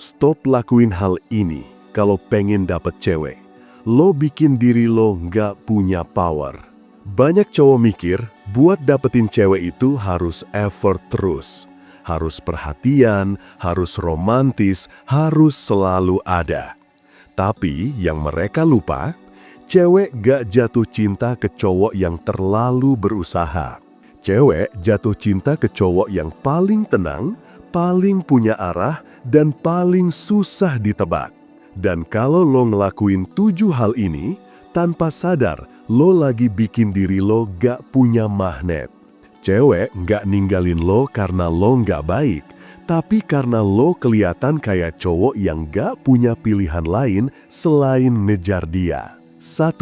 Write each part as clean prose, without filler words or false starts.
Stop lakuin hal ini kalau pengen dapet cewek. Lo bikin diri lo nggak punya power. Banyak cowok mikir, buat dapetin cewek itu harus effort terus. Harus perhatian, harus romantis, harus selalu ada. Tapi yang mereka lupa, cewek gak jatuh cinta ke cowok yang terlalu berusaha. Cewek jatuh cinta ke cowok yang paling tenang, paling punya arah, dan paling susah ditebak. Dan kalau lo ngelakuin 7 hal ini, tanpa sadar lo lagi bikin diri lo gak punya magnet. Cewek gak ninggalin lo karena lo gak baik, tapi karena lo kelihatan kayak cowok yang gak punya pilihan lain selain ngejar dia. 1.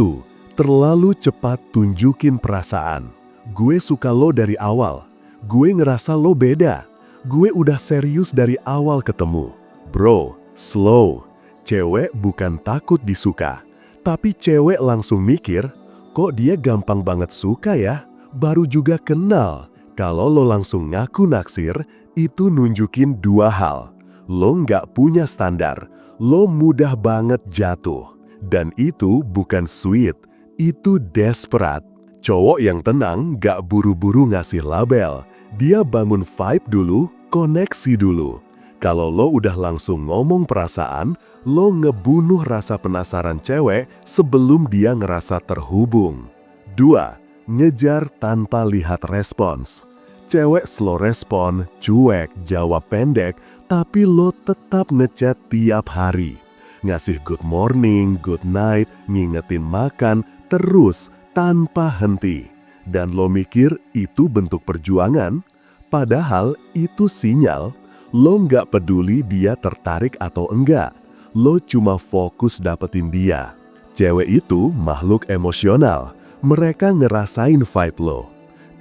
Terlalu cepat tunjukin perasaan. Gue suka lo dari awal. Gue ngerasa lo beda. Gue udah serius dari awal ketemu. Bro, slow. Cewek bukan takut disuka, tapi cewek langsung mikir, kok dia gampang banget suka ya? Baru juga kenal. Kalau lo langsung ngaku naksir, itu nunjukin 2 hal. Lo nggak punya standar, lo mudah banget jatuh. Dan itu bukan sweet, itu desperate. Cowok yang tenang nggak buru-buru ngasih label. Dia bangun vibe dulu, koneksi dulu. Kalau lo udah langsung ngomong perasaan, lo ngebunuh rasa penasaran cewek sebelum dia ngerasa terhubung. 2. Ngejar tanpa lihat respons. Cewek slow respon, cuek, jawab pendek, tapi lo tetap ngechat tiap hari. Ngasih good morning, good night, ngingetin makan, terus tanpa henti. Dan lo mikir itu bentuk perjuangan? Padahal itu sinyal lo nggak peduli dia tertarik atau enggak. Lo cuma fokus dapetin dia. Cewek itu makhluk emosional. Mereka ngerasain vibe lo.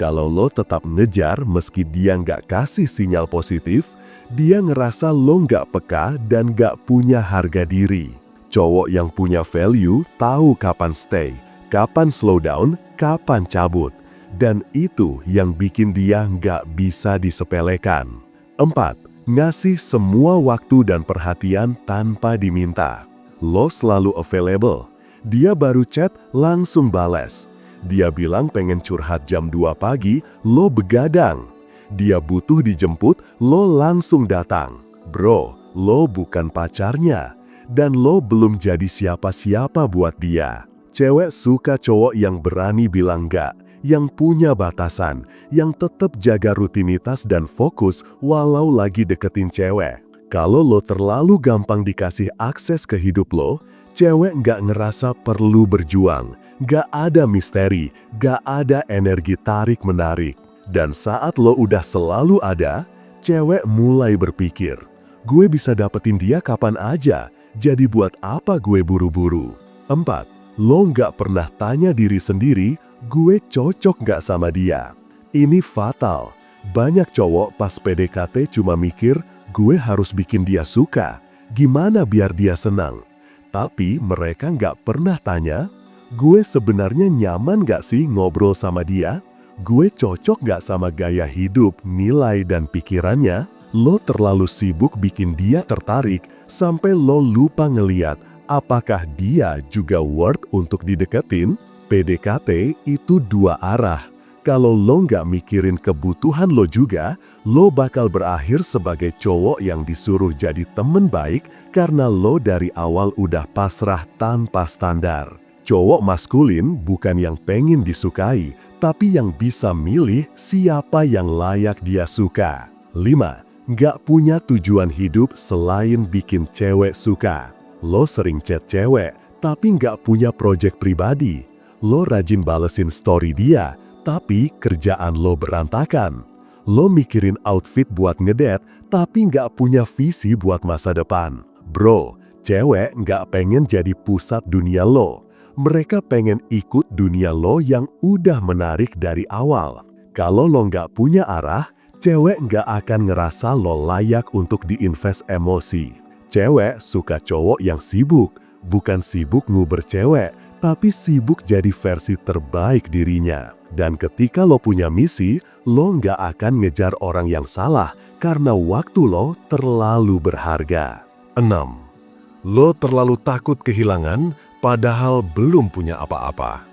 Kalau lo tetap ngejar meski dia nggak kasih sinyal positif, dia ngerasa lo nggak peka dan nggak punya harga diri. Cowok yang punya value tahu kapan stay, kapan slow down, kapan cabut. Dan itu yang bikin dia nggak bisa disepelekan. 4. Ngasih semua waktu dan perhatian tanpa diminta. Lo selalu available. Dia baru chat, langsung bales. Dia bilang pengen curhat jam 2 pagi, lo begadang. Dia butuh dijemput, lo langsung datang. Bro, lo bukan pacarnya. Dan lo belum jadi siapa-siapa buat dia. Cewek suka cowok yang berani bilang enggak, yang punya batasan, yang tetap jaga rutinitas dan fokus walau lagi deketin cewek. Kalau lo terlalu gampang dikasih akses ke hidup lo, cewek nggak ngerasa perlu berjuang, nggak ada misteri, nggak ada energi tarik-menarik. Dan saat lo udah selalu ada, cewek mulai berpikir, gue bisa dapetin dia kapan aja, jadi buat apa gue buru-buru? 4. Lo nggak pernah tanya diri sendiri, gue cocok nggak sama dia? Ini fatal. Banyak cowok pas PDKT cuma mikir, gue harus bikin dia suka. Gimana biar dia senang? Tapi mereka nggak pernah tanya, gue sebenarnya nyaman nggak sih ngobrol sama dia? Gue cocok nggak sama gaya hidup, nilai, dan pikirannya? Lo terlalu sibuk bikin dia tertarik sampai lo lupa ngeliat apakah dia juga worth untuk dideketin? PDKT itu 2 arah. Kalau lo nggak mikirin kebutuhan lo juga, lo bakal berakhir sebagai cowok yang disuruh jadi temen baik karena lo dari awal udah pasrah tanpa standar. Cowok maskulin bukan yang pengen disukai, tapi yang bisa milih siapa yang layak dia suka. 5. Nggak punya tujuan hidup selain bikin cewek suka. Lo sering chat cewek, tapi nggak punya project pribadi. Lo rajin balesin story dia, tapi kerjaan lo berantakan. Lo mikirin outfit buat ngedate, tapi nggak punya visi buat masa depan. Bro, cewek nggak pengen jadi pusat dunia lo. Mereka pengen ikut dunia lo yang udah menarik dari awal. Kalau lo nggak punya arah, cewek nggak akan ngerasa lo layak untuk diinvest emosi. Cewek suka cowok yang sibuk, bukan sibuk nguber cewek, tapi sibuk jadi versi terbaik dirinya. Dan ketika lo punya misi, lo nggak akan ngejar orang yang salah karena waktu lo terlalu berharga. 6. Lo terlalu takut kehilangan padahal belum punya apa-apa.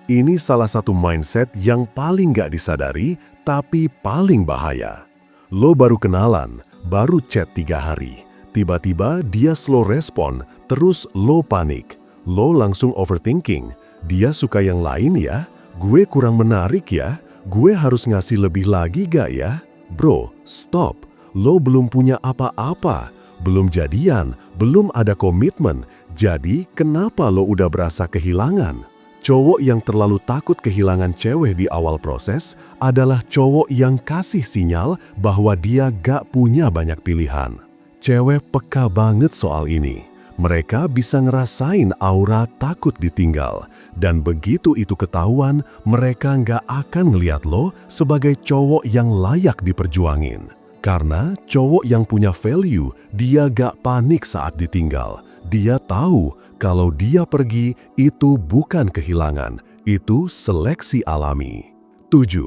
Ini salah satu mindset yang paling gak disadari tapi paling bahaya. Lo baru kenalan, baru chat 3 hari. Tiba-tiba dia slow respon, terus lo panik. Lo langsung overthinking. Dia suka yang lain ya? Gue kurang menarik ya? Gue harus ngasih lebih lagi gak ya? Bro, stop. Lo belum punya apa-apa. Belum jadian, belum ada komitmen. Jadi kenapa lo udah berasa kehilangan? Cowok yang terlalu takut kehilangan cewek di awal proses adalah cowok yang kasih sinyal bahwa dia gak punya banyak pilihan. Cewek peka banget soal ini. Mereka bisa ngerasain aura takut ditinggal. Dan begitu itu ketahuan, mereka gak akan ngeliat lo sebagai cowok yang layak diperjuangin. Karena cowok yang punya value, dia gak panik saat ditinggal. Dia tahu kalau dia pergi itu bukan kehilangan, itu seleksi alami. 7.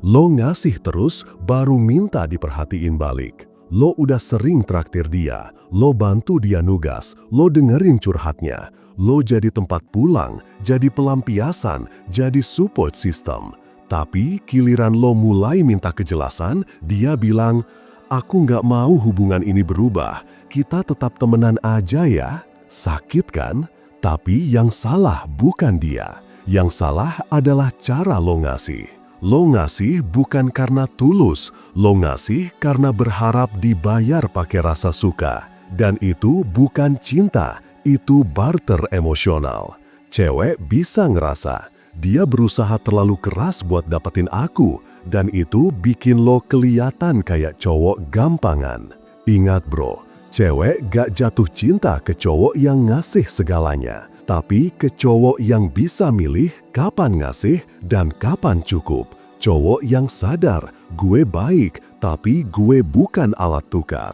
Lo ngasih terus baru minta diperhatiin balik. Lo udah sering traktir dia, lo bantu dia nugas, lo dengerin curhatnya. Lo jadi tempat pulang, jadi pelampiasan, jadi support system. Tapi giliran lo mulai minta kejelasan, dia bilang, "Aku nggak mau hubungan ini berubah, kita tetap temenan aja ya." Sakit kan? Tapi yang salah bukan dia. Yang salah adalah cara lo ngasih. Lo ngasih bukan karena tulus, lo ngasih karena berharap dibayar pakai rasa suka. Dan itu bukan cinta, itu barter emosional. Cewek bisa ngerasa, dia berusaha terlalu keras buat dapetin aku, dan itu bikin lo kelihatan kayak cowok gampangan. Ingat bro, cewek gak jatuh cinta ke cowok yang ngasih segalanya, tapi ke cowok yang bisa milih kapan ngasih dan kapan cukup. Cowok yang sadar, gue baik, tapi gue bukan alat tukar.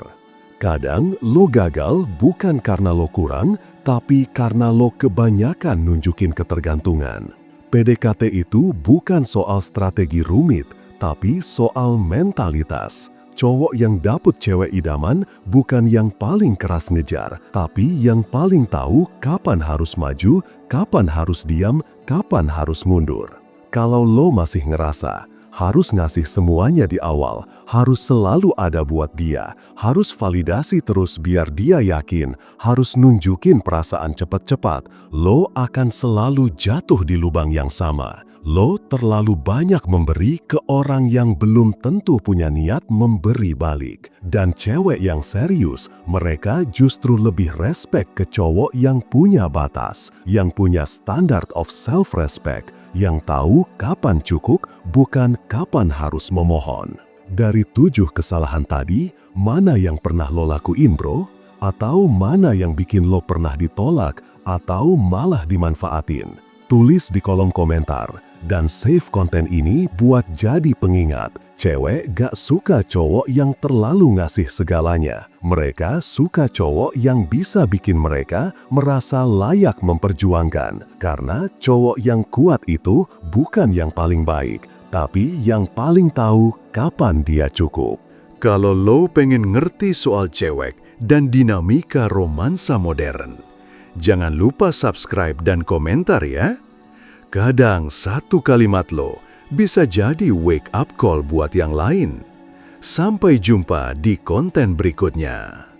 Kadang lo gagal bukan karena lo kurang, tapi karena lo kebanyakan nunjukin ketergantungan. PDKT itu bukan soal strategi rumit, tapi soal mentalitas. Cowok yang dapet cewek idaman bukan yang paling keras ngejar, tapi yang paling tahu kapan harus maju, kapan harus diam, kapan harus mundur. Kalau lo masih ngerasa harus ngasih semuanya di awal, harus selalu ada buat dia, harus validasi terus biar dia yakin, harus nunjukin perasaan cepat-cepat, lo akan selalu jatuh di lubang yang sama. Lo terlalu banyak memberi ke orang yang belum tentu punya niat memberi balik. Dan cewek yang serius, mereka justru lebih respect ke cowok yang punya batas, yang punya standard of self-respect, yang tahu kapan cukup, bukan kapan harus memohon. Dari 7 kesalahan tadi, mana yang pernah lo lakuin bro? Atau mana yang bikin lo pernah ditolak, atau malah dimanfaatin? Tulis di kolom komentar, dan save konten ini buat jadi pengingat. Cewek gak suka cowok yang terlalu ngasih segalanya. Mereka suka cowok yang bisa bikin mereka merasa layak memperjuangkan. Karena cowok yang kuat itu bukan yang paling baik, tapi yang paling tahu kapan dia cukup. Kalau lo pengen ngerti soal cewek dan dinamika romansa modern, jangan lupa subscribe dan komentar ya. Kadang satu kalimat lo bisa jadi wake up call buat yang lain. Sampai jumpa di konten berikutnya.